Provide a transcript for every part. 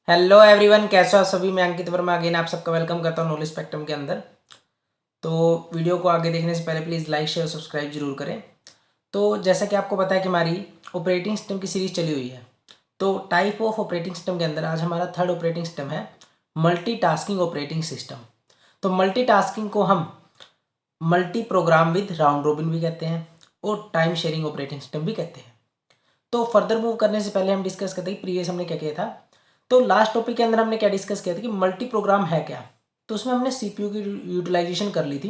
Hello everyone, कैसे हो आप सभी। मैं अंकित वर्मा अगेन आप सबका वेलकम करता हूँ नॉलेज स्पेक्ट्रम के अंदर। तो वीडियो को आगे देखने से पहले प्लीज़ लाइक शेयर सब्सक्राइब जरूर करें। तो जैसा कि आपको पता है कि हमारी ऑपरेटिंग सिस्टम की सीरीज चली हुई है। तो टाइप ऑफ ऑपरेटिंग सिस्टम के अंदर आज हमारा थर्ड ऑपरेटिंग सिस्टम है मल्टीटास्किंग ऑपरेटिंग सिस्टम। तो मल्टीटास्किंग को हम multi programme with round robin भी कहते हैं और टाइम शेयरिंग ऑपरेटिंग सिस्टम भी कहते हैं। तो फर्दर मूव करने से पहले हम डिस्कस करते हैं कि प्रीवियस हमने क्या किया था। तो लास्ट टॉपिक के अंदर हमने क्या डिस्कस किया था कि मल्टी प्रोग्राम है क्या। तो उसमें हमने सीपीयू की यूटिलाइजेशन कर ली थी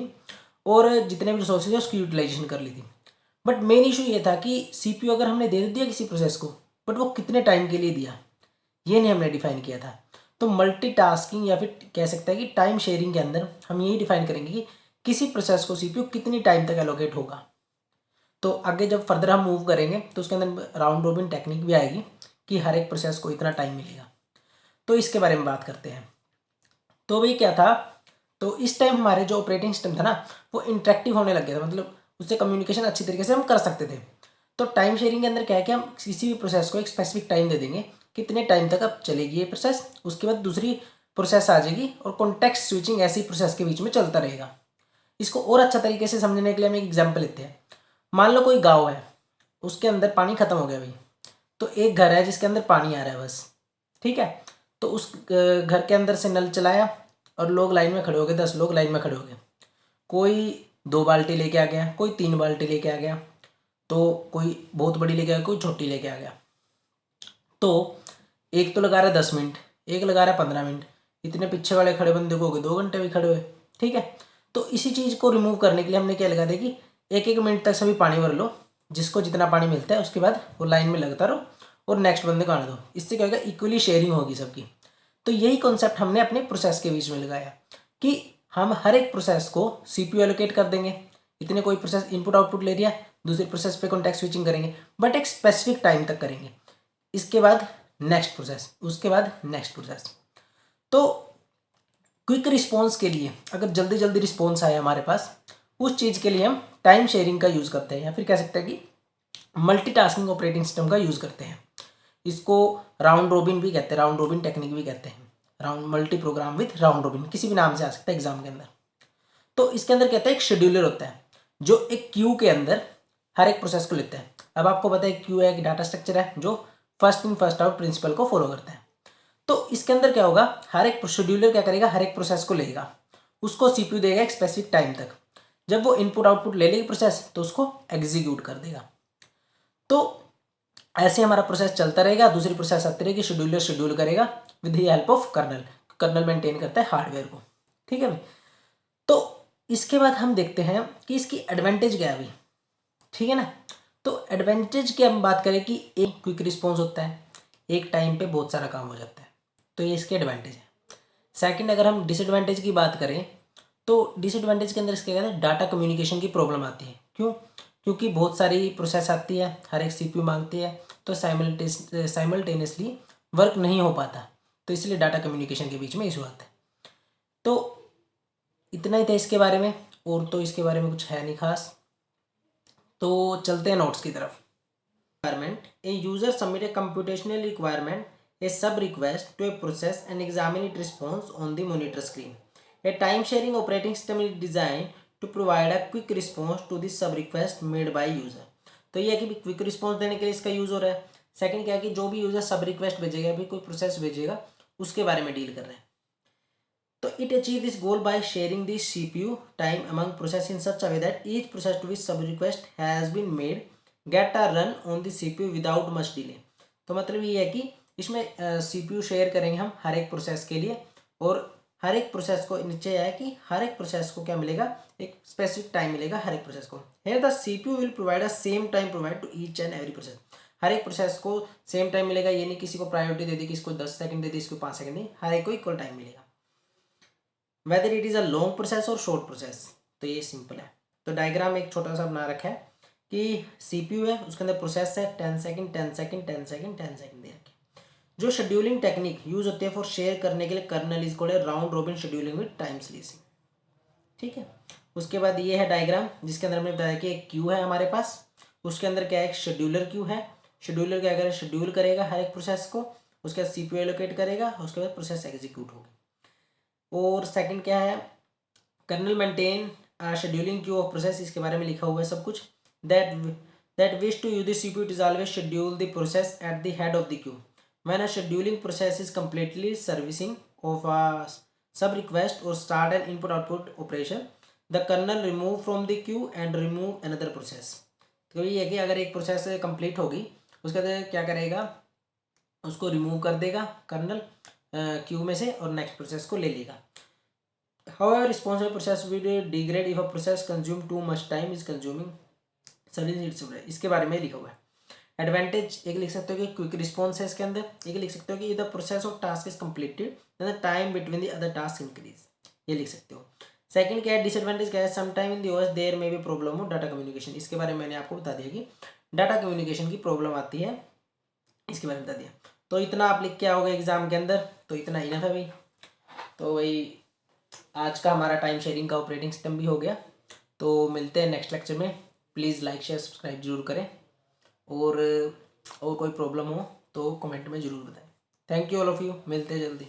और जितने भी रिसोर्सेज है उसकी यूटिलाइजेशन कर ली थी। बट मेन इशू ये था कि सीपीयू अगर हमने दे दिया किसी प्रोसेस को, बट वो कितने टाइम के लिए दिया, ये नहीं हमने डिफाइन किया था। तो मल्टीटास्किंग या फिर कह सकते हैं कि टाइम शेयरिंग के अंदर हम यही डिफाइन करेंगे कि किसी प्रोसेस को सीपीयू कितनी टाइम तक एलोकेट होगा। तो आगे जब फर्दर हम मूव करेंगे तो उसके अंदर राउंड रोबिन टेक्निक भी आएगी कि हर एक प्रोसेस को इतना टाइम मिलेगा। तो इसके बारे में बात करते हैं। तो भाई क्या था, तो इस टाइम हमारे जो ऑपरेटिंग सिस्टम था ना वो इंटरेक्टिव होने लग गया था, मतलब उससे कम्युनिकेशन अच्छी तरीके से हम कर सकते थे। तो टाइम शेयरिंग के अंदर क्या है कि हम किसी भी प्रोसेस को एक स्पेसिफिक टाइम दे देंगे, कितने टाइम तक अब चलेगी ये प्रोसेस, उसके बाद दूसरी प्रोसेस आ जाएगी और कॉन्टेक्स्ट स्विचिंग ऐसी प्रोसेस के बीच में चलता रहेगा। इसको और अच्छा तरीके से समझने के लिए हम एक एग्जाम्पल लेते हैं। मान लो कोई गाँव है, उसके अंदर पानी खत्म हो गया भाई। तो एक घर है जिसके अंदर पानी आ रहा है बस, ठीक है। तो उस घर के अंदर से नल चलाया और लोग लाइन में खड़े हो गए, 10 लोग लाइन में खड़े हो गए। कोई 2 बाल्टी लेके आ गया, कोई 3 बाल्टी लेके आ गया, तो कोई बहुत बड़ी लेके आ गया, कोई छोटी लेके आ गया। तो एक तो लगा रहा है 10 मिनट, एक लगा रहा है 15 मिनट, इतने पीछे वाले खड़े बंदे को हो गए 2 घंटे भी खड़े हुए, ठीक है। तो इसी चीज़ को रिमूव करने के लिए हमने क्या लगा दिया कि एक एक मिनट तक सभी पानी भर लो, जिसको जितना पानी मिलता है उसके बाद वो लाइन में लगता रहो और नेक्स्ट बंदे को आने दो। इससे क्या होगा, इक्वली शेयरिंग होगी सबकी। तो यही कॉन्सेप्ट हमने अपने प्रोसेस के बीच में लगाया कि हम हर एक प्रोसेस को सीपीयू एलोकेट कर देंगे। इतने कोई प्रोसेस इनपुट आउटपुट ले लिया, दूसरे प्रोसेस पे कॉन्टेक्स्ट स्विचिंग करेंगे, बट एक स्पेसिफिक टाइम तक करेंगे। इसके बाद नेक्स्ट प्रोसेस, उसके बाद नेक्स्ट प्रोसेस। तो क्विक रिस्पॉन्स के लिए, अगर जल्दी जल्दी रिस्पॉन्स आए हमारे पास, उस चीज़ के लिए हम टाइम शेयरिंग का यूज़ करते हैं या फिर कह सकते हैं कि मल्टीटास्किंग ऑपरेटिंग सिस्टम का यूज़ करते हैं। इसको राउंड रोबिन भी कहते हैं, राउंड रोबिन टेक्निक भी कहते हैं। Round multi programme with round robin किसी भी नाम से आ सकता है एग्जाम के अंदर। तो इसके अंदर कहते हैं एक शेड्यूलर होता है जो एक क्यू के अंदर हर एक प्रोसेस को लेता है। अब आपको पता है क्यू है, एक डाटा स्ट्रक्चर है जो first in first out principle को फॉलो करता है। तो इसके अंदर क्या होगा, हर एक शेड्यूलर क्या करेगा, हर एक प्रोसेस को लेगा, उसको सीपीयू देगा एक स्पेसिफिक टाइम तक। जब वो इनपुट आउटपुट ले लेगी प्रोसेस तो उसको एग्जीक्यूट कर देगा। तो ऐसे हमारा प्रोसेस चलता रहेगा, दूसरी प्रोसेस आती रहेगी, शेड्यूलर शेड्यूल करेगा with the help of kernel. Kernel maintain करता है हार्डवेयर को, ठीक है भाई। तो इसके बाद हम देखते हैं कि इसकी एडवांटेज क्या है भाई, ठीक है ना। तो एडवांटेज की हम बात करें कि एक क्विक रिस्पॉन्स होता है, एक टाइम पे बहुत सारा काम हो जाता है, तो ये इसके एडवांटेज है। सेकंड, अगर हम डिसएडवांटेज की बात करें तो डिसएडवांटेज के अंदर इसके कहते हैं डाटा कम्युनिकेशन की प्रॉब्लम आती है। क्यों? क्योंकि बहुत सारी प्रोसेस आती है, हर एक सीपीयू मांगती है, तो साइमल्टेनियसली वर्क नहीं हो पाता, तो इसलिए डाटा कम्युनिकेशन के बीच में इशू आता है। तो इतना ही था इसके बारे में, और तो इसके बारे में कुछ है नहीं खास। तो चलते हैं नोट्स की तरफ। Requirement: a user submit a computational requirement, a sub request to a process and examine its response on the monitor screen. A time sharing operating system is designed to provide a quick response to the sub request made by user. तो ये है कि quick response देने के लिए इसका use हो रहा है। सेकंड क्या है कि जो भी यूजर सब रिक्वेस्ट भेजेगा, भी कोई प्रोसेस भेजेगा, उसके बारे में डील कर रहे हैं। तो it achieve this goal by sharing the CPU time among process in such a way that each process to which sub request has been made get a run on the CPU without much delay। तो मतलब ये है कि इसमें CPU share करेंगे हम हर एक process के लिए, और हर एक प्रोसेस को नीचे है कि हर एक प्रोसेस को क्या मिलेगा, एक स्पेसिफिक टाइम मिलेगा हर एक प्रोसेस को। here the CPU will provide a same time provide to each and every process। हर एक प्रोसेस को सेम टाइम मिलेगा, ये नहीं किसी को प्रायोरिटी दे दी, किसी को 10 सेकंड दे दी, किसी को 5 सेकंड नहीं, हर एक को इक्वल टाइम मिलेगा, whether it is a long process और शॉर्ट प्रोसेस। तो ये सिंपल है। तो डायग्राम एक छोटा सा बना रखा है कि सीपीयू है, उसके अंदर प्रोसेस है, 10 सेकंड 10 सेकंड 10 सेकंड 10 सेकंड दे रखे। जो शेड्यूलिंग टेक्निक यूज होती है फॉर शेयर करने के लिए kernel is called round robin scheduling with time slicing, ठीक है। उसके बाद ये है डायग्राम जिसके अंदर हमने बताया कि एक क्यू है हमारे पास, उसके अंदर क्या है, एक शेड्यूलर क्यू है। शेड्यूलर क्या करेगा, शेड्यूल करेगा हर एक प्रोसेस को, उसके बाद CPU एलोकेट करेगा, उसके बाद प्रोसेस एग्जीक्यूट होगी। और सेकंड क्या है, kernel maintain scheduling queue of process, इसके बारे में लिखा हुआ है सब कुछ। That wish to use the CPU it is always schedule the process at the head of the queue when a scheduling process is completely servicing of a sub request और start an input output operation the kernel remove from the queue and remove another process. तो ये है कि अगर एक process complete होगी उसके बाद क्या करेगा, उसको रिमूव कर देगा कर्नल क्यू में से और नेक्स्ट प्रोसेस को ले लेगा। However, responsible process will degrade if a process consume too much time is consuming service. इसके बारे में लिखा हुआ है। एडवांटेज एक लिख सकते हो कि क्विक रिस्पॉन्स है इसके अंदर, एक लिख सकते हो कि the process of task is completed then the time between the other task increase, ये लिख सकते हो। सेकंड क्या है, डिसएडवांटेज क्या है, some time in the OS there में भी प्रॉब्लम हो डाटा कम्युनिकेशन, इसके बारे में मैंने आपको बता दिया कि डाटा कम्युनिकेशन की प्रॉब्लम आती है, इसके बारे में बता दिया। तो इतना आप लिख के आओगे एग्जाम के अंदर, तो इतना ही ना था भाई। तो वही आज का हमारा टाइम शेयरिंग का ऑपरेटिंग सिस्टम भी हो गया। तो मिलते हैं नेक्स्ट लेक्चर में। प्लीज़ लाइक शेयर सब्सक्राइब जरूर करें, और कोई प्रॉब्लम हो तो कमेंट में ज़रूर बताएं। Thank you all of you, मिलते हैं जल्दी।